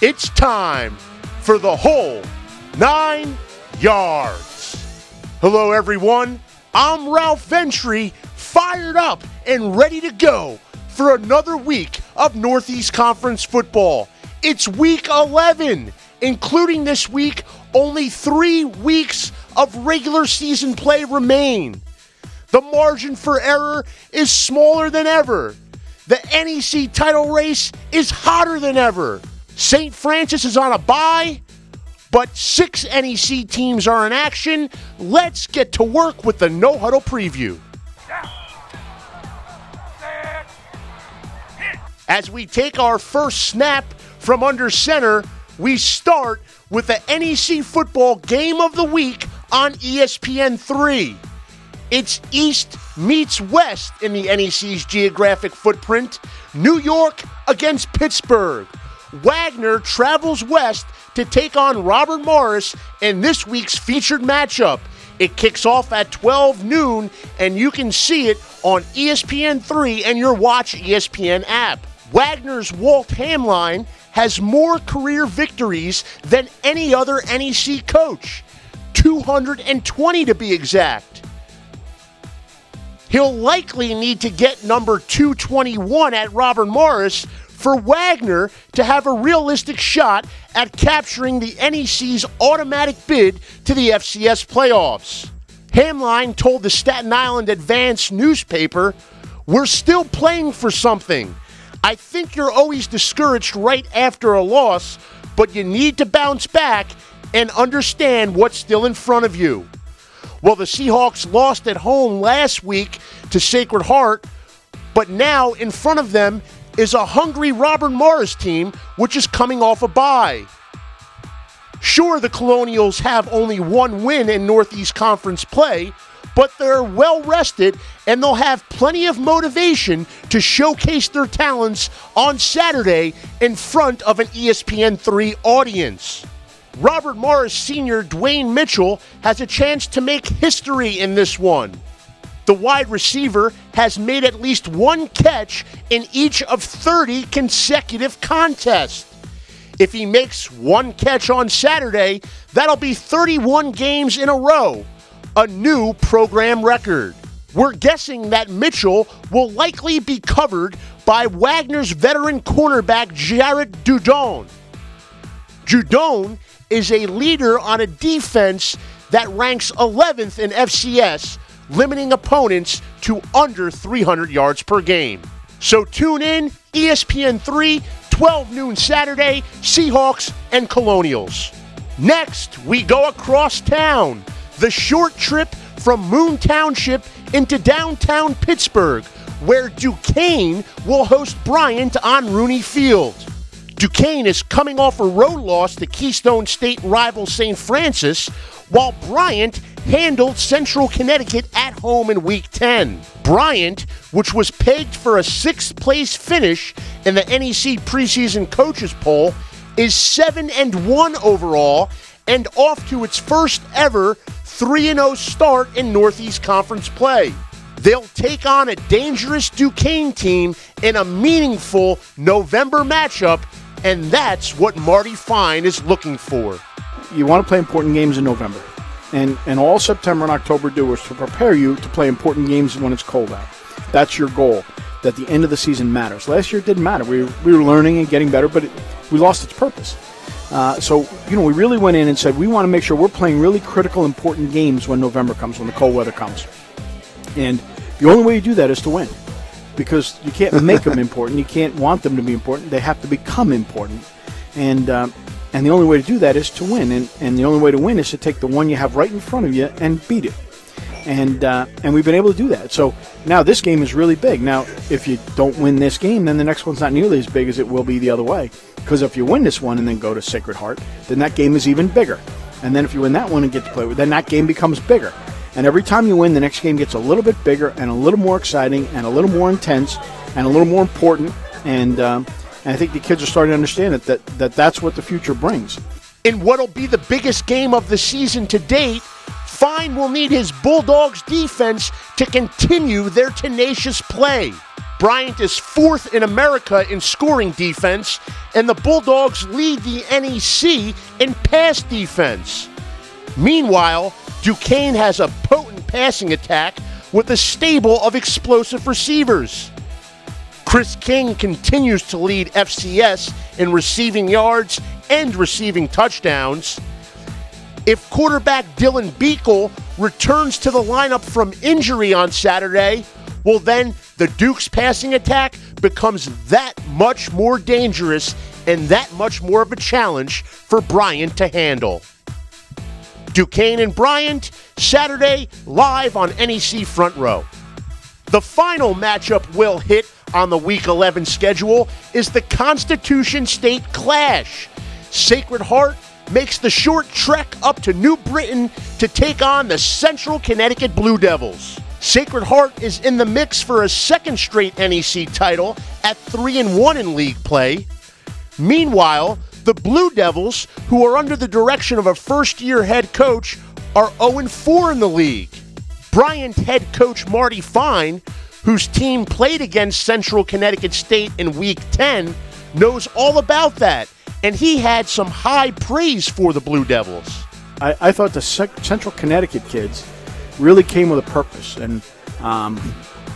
It's time for the whole 9 yards. Hello, everyone. I'm Ralph Ventre, fired up and ready to go for another week of Northeast Conference football. It's week 11, including this week, only 3 weeks of regular season play remain. The margin for error is smaller than ever. The NEC title race is hotter than ever. St. Francis is on a bye, but 6 NEC teams are in action. Let's get to work with the No Huddle preview. As we take our first snap from under center, we start with the NEC football game of the week on ESPN3. It's East meets West in the NEC's geographic footprint. New York against Pittsburgh. Wagner travels west to take on Robert Morris in this week's featured matchup. It kicks off at 12 noon, and you can see it on ESPN3 and your Watch ESPN app. Wagner's Walt Hamline has more career victories than any other NEC coach, 220 to be exact. He'll likely need to get number 221 at Robert Morris for Wagner to have a realistic shot at capturing the NEC's automatic bid to the FCS playoffs. Hamline told the Staten Island Advance newspaper, "We're still playing for something. I think you're always discouraged right after a loss, but you need to bounce back and understand what's still in front of you." Well, the Seahawks lost at home last week to Sacred Heart, but now in front of them is a hungry Robert Morris team, which is coming off a bye. Sure, the Colonials have only 1 win in Northeast Conference play, but they're well rested and they'll have plenty of motivation to showcase their talents on Saturday in front of an ESPN3 audience. Robert Morris senior Dwayne Mitchell has a chance to make history in this one. The wide receiver has made at least 1 catch in each of 30 consecutive contests. If he makes 1 catch on Saturday, that'll be 31 games in a row, a new program record. We're guessing that Mitchell will likely be covered by Wagner's veteran cornerback Jarrett Dudone. Dudone is a leader on a defense that ranks 11th in FCS, limiting opponents to under 300 yards per game. So tune in, ESPN3, 12 noon Saturday, Seahawks and Colonials. Next, we go across town. The short trip from Moon Township into downtown Pittsburgh, where Duquesne will host Bryant on Rooney Field. Duquesne is coming off a road loss to Keystone State rival St. Francis, while Bryant handled Central Connecticut at home in Week 10. Bryant, which was pegged for a 6th place finish in the NEC preseason coaches poll, is 7-1 overall and off to its first ever 3-0 start in Northeast Conference play. They'll take on a dangerous Duquesne team in a meaningful November matchup, and that's what Marty Fine is looking for. You want to play important games in November. And all September and October do is to prepare you to play important games when it's cold out. That's your goal, that the end of the season matters. Last year it didn't matter. We were learning and getting better, but we lost its purpose. So we really went in and said we want to make sure we're playing really critical, important games when November comes, when the cold weather comes. And the only way you do that is to win, because you can't make them important. You can't want them to be important. They have to become important. And the only way to do that is to win. And the only way to win is to take the one you have right in front of you and beat it. And we've been able to do that. So now this game is really big. Now, if you don't win this game, then the next one's not nearly as big as it will be the other way. Because if you win this one and then go to Sacred Heart, then that game is even bigger. And then if you win that one and get to play with, then that game becomes bigger. And every time you win, the next game gets a little bit bigger and a little more exciting and a little more intense and a little more important. And I think the kids are starting to understand that's what the future brings. In what'll be the biggest game of the season to date, Fine will need his Bulldogs defense to continue their tenacious play. Bryant is 4th in America in scoring defense, and the Bulldogs lead the NEC in pass defense. Meanwhile, Duquesne has a potent passing attack with a stable of explosive receivers. Chris King continues to lead FCS in receiving yards and receiving touchdowns. If quarterback Dylan Beekle returns to the lineup from injury on Saturday, well then the Duke's passing attack becomes that much more dangerous and that much more of a challenge for Bryant to handle. Duquesne and Bryant, Saturday, live on NEC Front Row. The final matchup we'll hit on the Week 11 schedule is the Constitution State Clash. Sacred Heart makes the short trek up to New Britain to take on the Central Connecticut Blue Devils. Sacred Heart is in the mix for a second straight NEC title at 3-1 in league play. Meanwhile, the Blue Devils, who are under the direction of a first-year head coach, are 0-4 in the league. Bryant head coach Marty Fine, whose team played against Central Connecticut State in Week 10, knows all about that, and he had some high praise for the Blue Devils. I thought the Central Connecticut kids really came with a purpose, and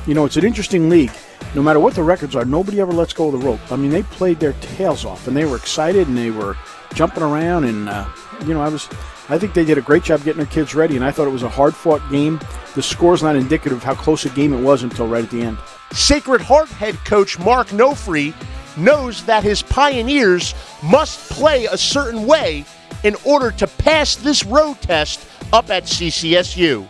it's an interesting league. No matter what the records are, nobody ever lets go of the rope. I mean, they played their tails off, and they were excited, and they were jumping around, and I think they did a great job getting their kids ready, and I thought it was a hard-fought game. The score's not indicative of how close a game it was until right at the end. Sacred Heart head coach Mark Nofri knows that his Pioneers must play a certain way in order to pass this road test up at CCSU.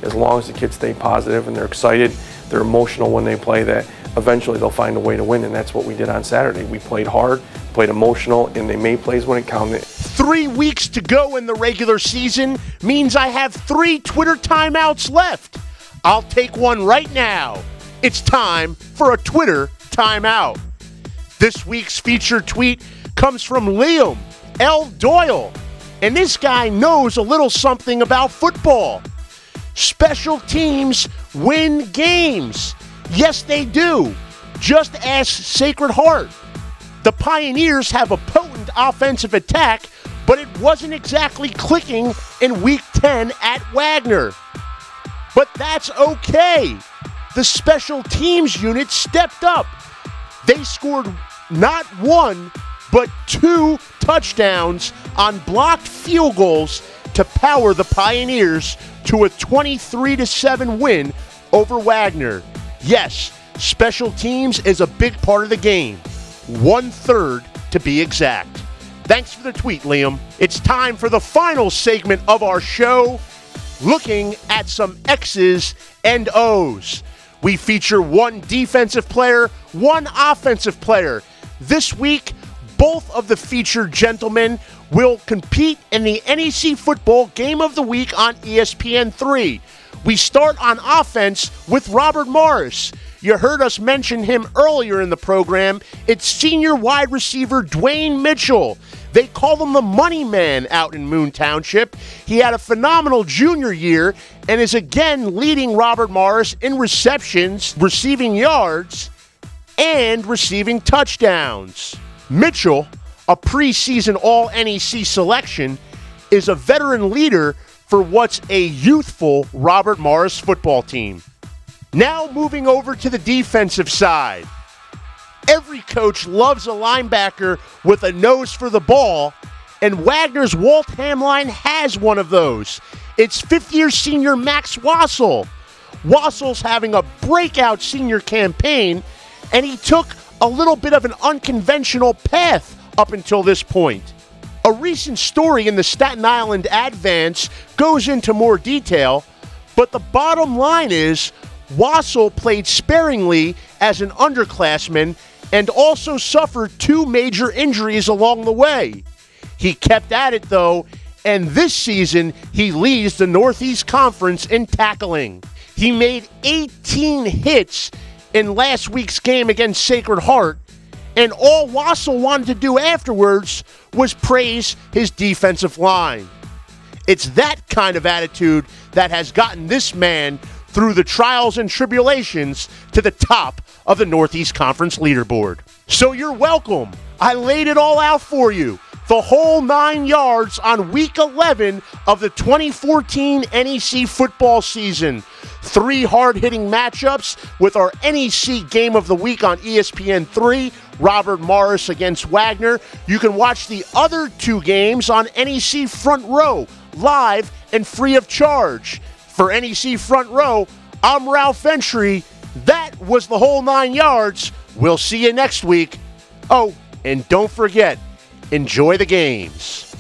As long as the kids stay positive and they're excited, they're emotional when they play, that eventually they'll find a way to win, and that's what we did on Saturday. We played hard, played emotional, and they made plays when it counted. 3 weeks to go in the regular season means I have 3 Twitter timeouts left. I'll take one right now. It's time for a Twitter timeout. This week's featured tweet comes from Liam L. Doyle, and this guy knows a little something about football. Special teams win games. Yes, they do. Just ask Sacred Heart. The Pioneers have a potent offensive attack, but it wasn't exactly clicking in Week 10 at Wagner. But that's okay. The special teams unit stepped up. They scored not 1, but 2 touchdowns on blocked field goals to power the Pioneers to a 23-7 win over Wagner. Yes, special teams is a big part of the game. 1/3 to be exact. Thanks for the tweet, Liam. It's time for the final segment of our show, looking at some X's and O's. We feature one defensive player, one offensive player. This week, both of the featured gentlemen will compete in the NEC Football Game of the Week on ESPN3. We start on offense with Robert Morris. You heard us mention him earlier in the program. It's senior wide receiver Dwayne Mitchell. They call him the money man out in Moon Township. He had a phenomenal junior year and is again leading Robert Morris in receptions, receiving yards, and receiving touchdowns. Mitchell, a preseason All-NEC selection, is a veteran leader for what's a youthful Robert Morris football team. Now moving over to the defensive side. Every coach loves a linebacker with a nose for the ball, and Wagner's Walt Hamline has one of those. It's fifth-year senior Max Wassel. Wassel's having a breakout senior campaign, and he took a little bit of an unconventional path up until this point. A recent story in the Staten Island Advance goes into more detail, but the bottom line is Wassel played sparingly as an underclassman and also suffered 2 major injuries along the way. He kept at it, though, and this season he leads the Northeast Conference in tackling. He made 18 hits in last week's game against Sacred Heart, and all Wassel wanted to do afterwards was praise his defensive line. It's that kind of attitude that has gotten this man through the trials and tribulations to the top of the Northeast Conference leaderboard. So you're welcome. I laid it all out for you. The whole 9 yards on Week 11 of the 2014 NEC football season. 3 hard-hitting matchups with our NEC Game of the Week on ESPN3, Robert Morris against Wagner. You can watch the other 2 games on NEC Front Row, live and free of charge. For NEC Front Row, I'm Ralph Ventre. That was the whole 9 yards. We'll see you next week. Oh, and don't forget, enjoy the games.